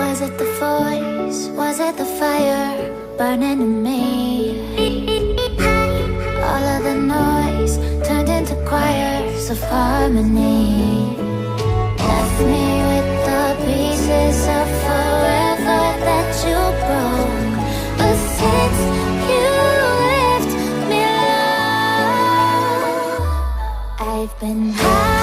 Was it the voice? Was it the fire burning in me? All of the noise turned into choirs of harmony. Left me with the pieces of forever that you broke. But since you left me alone, I've been high.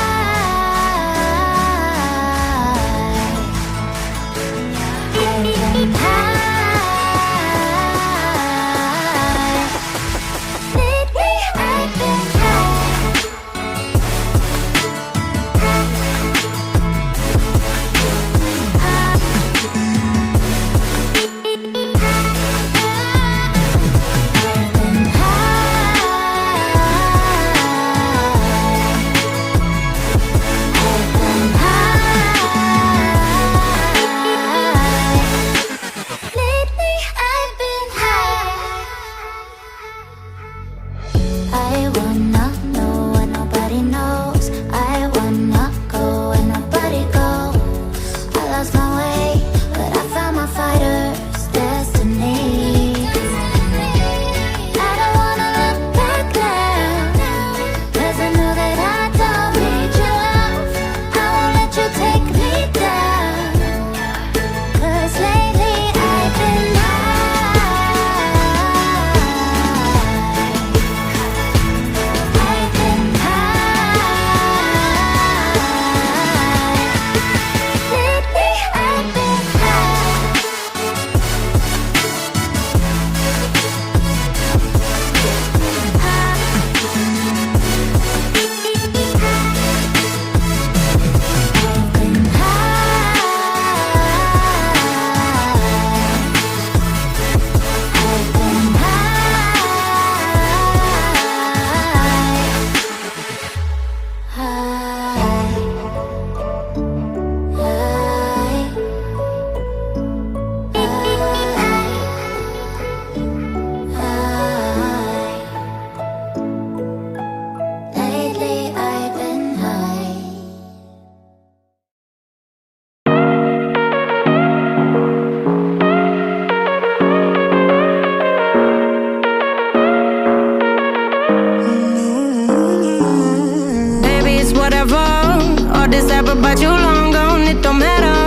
But you long gone, it don't matter.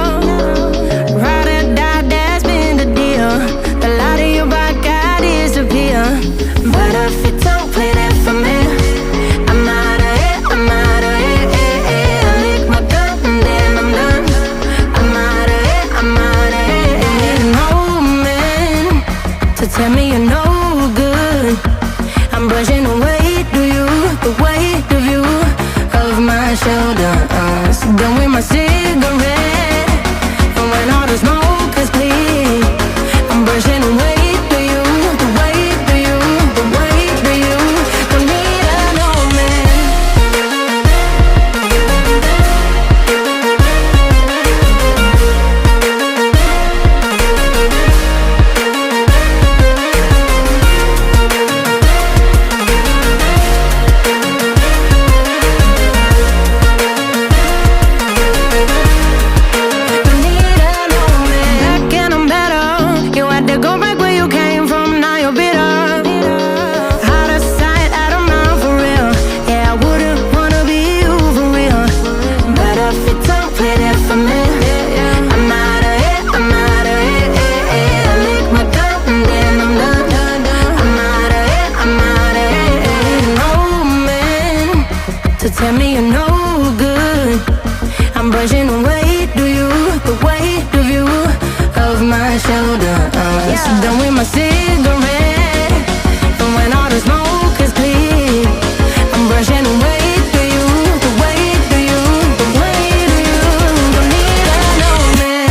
Ride or die, that's been the deal. The light of your back, I disappear. But if you don't play that for me, I'm out of it, I'm out of it. I lick my gun and then I'm done. I'm out of it, I'm out of it. No man to tell me you're no good. I'm brushing the weight of you, the weight of you of my shoulder. Done with my cigarette, and when all the smoke is clear, I'm brushing away to you, the weight to you, the weight to you. Don't need a no man. Tell me you're no good. I'm brushing away to you, the weight of you of my shoulder. So done with my cigarette, and when all the smoke is clear, I'm brushing away to you, the weight to you, the weight of you. Don't need a no man.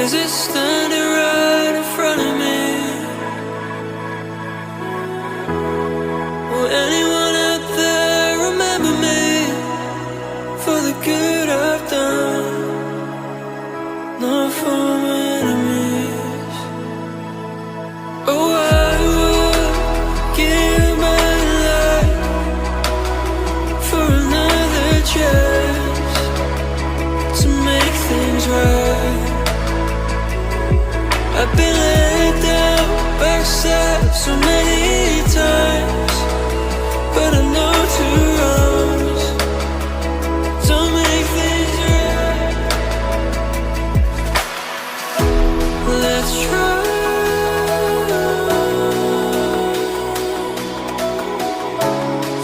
Is it standing right in front of me? Will anyone out there remember me for the good I've done? Not for my enemies. Oh, I would give my life for another chance to make things right. I've been let down, backstabbed so many times, but I know to runs don't make things right. Let's try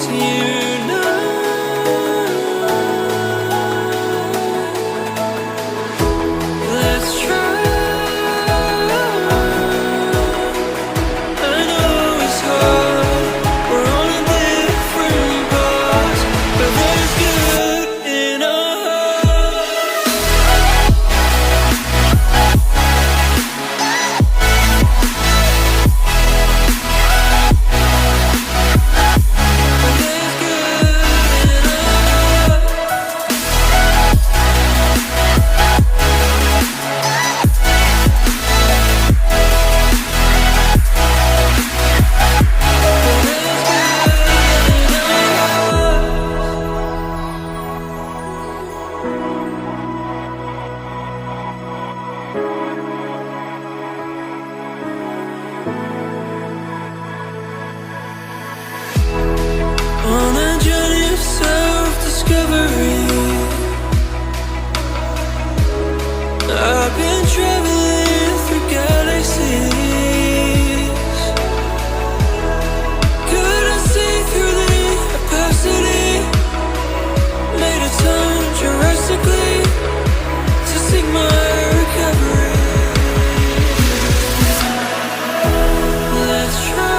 to unite. Let's try. On a journey of self-discovery, I've been traveling through galaxies. Couldn't see through the opacity, made a turn drastically to seek my recovery. Let's try.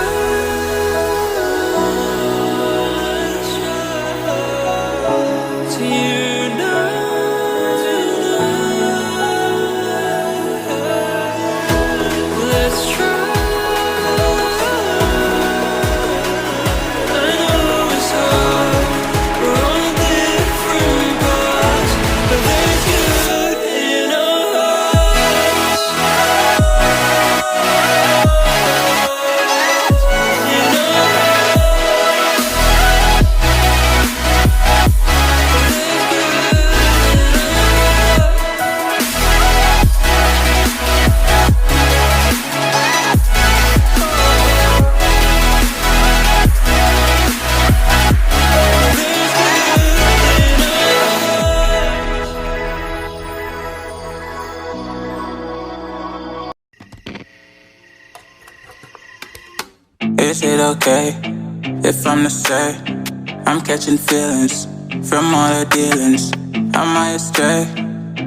Is it okay if I'm to say I'm catching feelings from all the dealings? Am I astray?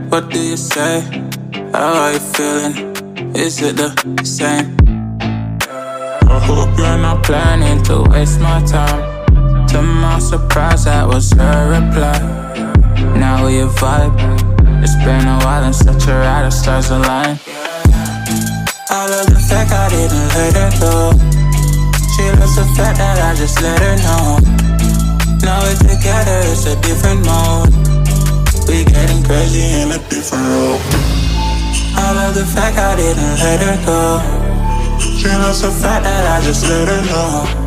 What do you say? How are you feeling? Is it the same? I hope you're not planning to waste my time. To my surprise, that was her reply. Now we vibe. It's been a while and such a ride, the stars align. I love the fact I didn't let her go. She loves the fact that I just let her know. Now we're together, it's a different mode. We getting crazy in a different role. I love the fact I didn't let her go. She loves the fact that I just let her know.